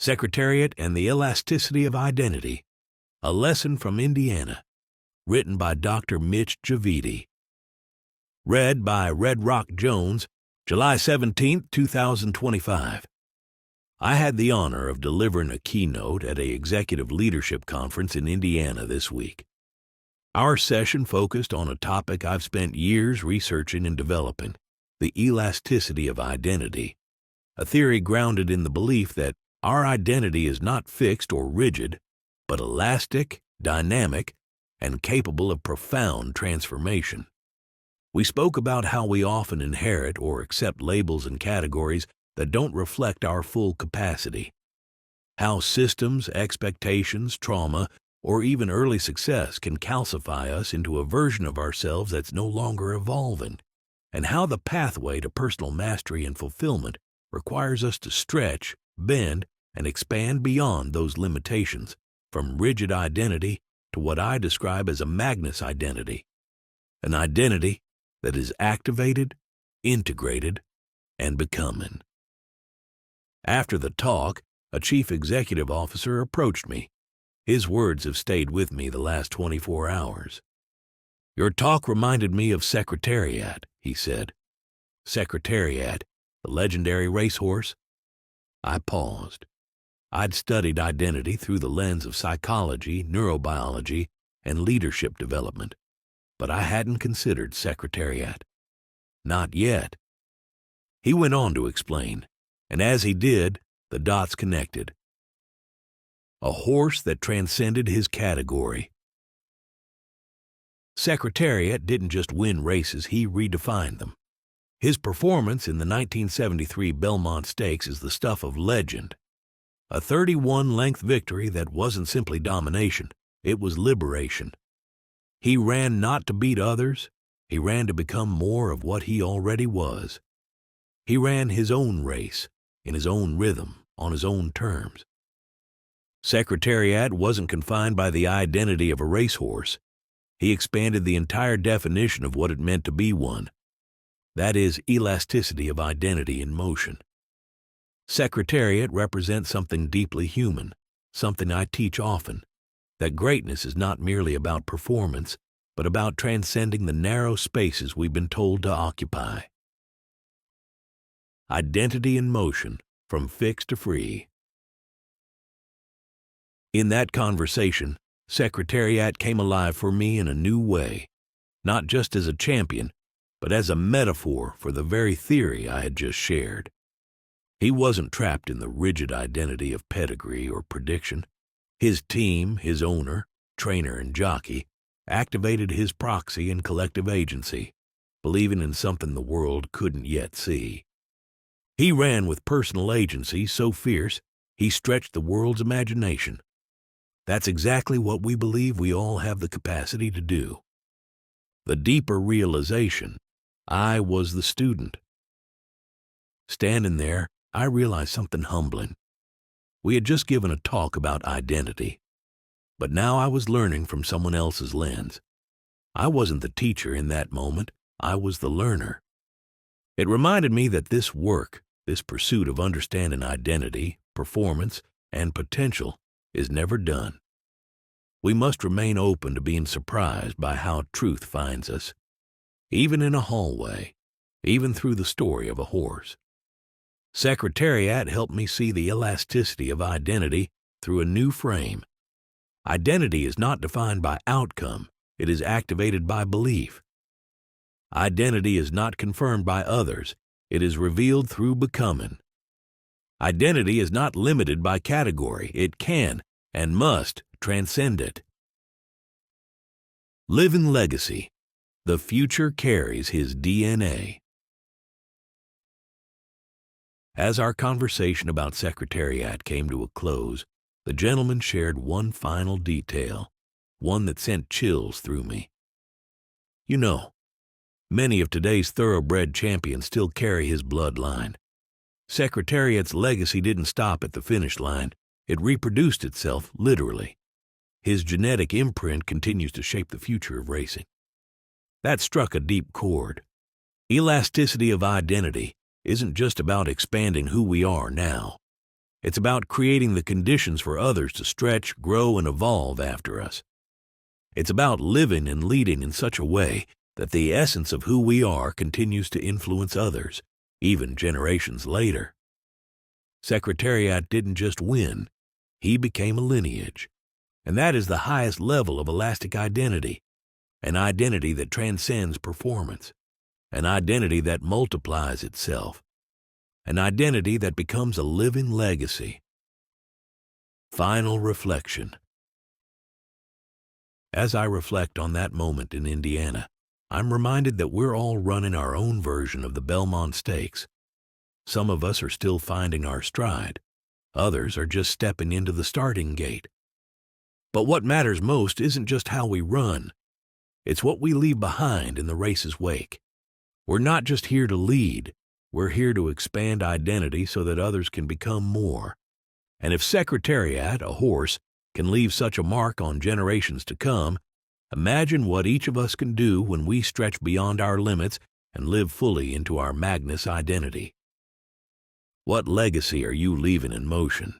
Secretariat and the Elasticity of Identity, a lesson from Indiana, written by Dr. Mitch Javidi. Read by Red Rock Jones, July 17, 2025. I had the honor of delivering a keynote at an executive leadership conference in Indiana this week. Our session focused on a topic I've spent years researching and developing, the elasticity of identity, a theory grounded in the belief that our identity is not fixed or rigid, but elastic, dynamic, and capable of profound transformation. We spoke about how we often inherit or accept labels and categories that don't reflect our full capacity, how systems, expectations, trauma, or even early success can calcify us into a version of ourselves that's no longer evolving, and how the pathway to personal mastery and fulfillment requires us to stretch, bend, and expand beyond those limitations, from rigid identity to what I describe as a MAGNUS identity, an identity that is activated, integrated, and becoming. After the talk, a chief executive officer approached me. His words have stayed with me the last 24 hours. "Your talk reminded me of Secretariat," he said. Secretariat, the legendary racehorse? I paused. I'd studied identity through the lens of psychology, neurobiology, and leadership development, but I hadn't considered Secretariat. Not yet. He went on to explain, and as he did, the dots connected. A horse that transcended his category. Secretariat didn't just win races, he redefined them. His performance in the 1973 Belmont Stakes is the stuff of legend. A 31-length victory that wasn't simply domination, it was liberation. He ran not to beat others, he ran to become more of what he already was. He ran his own race, in his own rhythm, on his own terms. Secretariat wasn't confined by the identity of a racehorse. He expanded the entire definition of what it meant to be one. That is elasticity of identity in motion. Secretariat represents something deeply human, something I teach often, that greatness is not merely about performance, but about transcending the narrow spaces we've been told to occupy. Identity in motion, from fixed to free. In that conversation, Secretariat came alive for me in a new way, not just as a champion, but as a metaphor for the very theory I had just shared. He wasn't trapped in the rigid identity of pedigree or prediction. His team, his owner, trainer, and jockey activated his proxy and collective agency, believing in something the world couldn't yet see. He ran with personal agency so fierce he stretched the world's imagination. That's exactly what we believe we all have the capacity to do. The deeper realization, I was the student. Standing there, I realized something humbling. We had just given a talk about identity, but now I was learning from someone else's lens. I wasn't the teacher in that moment, I was the learner. It reminded me that this work, this pursuit of understanding identity, performance, and potential is never done. We must remain open to being surprised by how truth finds us, even in a hallway, even through the story of a horse. Secretariat helped me see the elasticity of identity through a new frame. Identity is not defined by outcome, it is activated by belief. Identity is not confirmed by others, it is revealed through becoming. Identity is not limited by category, it can and must transcend it. Living legacy. The future carries his DNA. As our conversation about Secretariat came to a close, the gentleman shared one final detail, one that sent chills through me. You know, many of today's thoroughbred champions still carry his bloodline. Secretariat's legacy didn't stop at the finish line, it reproduced itself literally. His genetic imprint continues to shape the future of racing. That struck a deep chord. Elasticity of identity isn't just about expanding who we are now. It's about creating the conditions for others to stretch, grow, and evolve after us. It's about living and leading in such a way that the essence of who we are continues to influence others, even generations later. Secretariat didn't just win, he became a lineage. And that is the highest level of elastic identity, an identity that transcends performance, an identity that multiplies itself, an identity that becomes a living legacy. Final reflection. As I reflect on that moment in Indiana, I'm reminded that we're all running our own version of the Belmont Stakes. Some of us are still finding our stride. Others are just stepping into the starting gate. But what matters most isn't just how we run. It's what we leave behind in the race's wake. We're not just here to lead. We're here to expand identity so that others can become more. And if Secretariat, a horse, can leave such a mark on generations to come, imagine what each of us can do when we stretch beyond our limits and live fully into our MAGNUS identity. What legacy are you leaving in motion?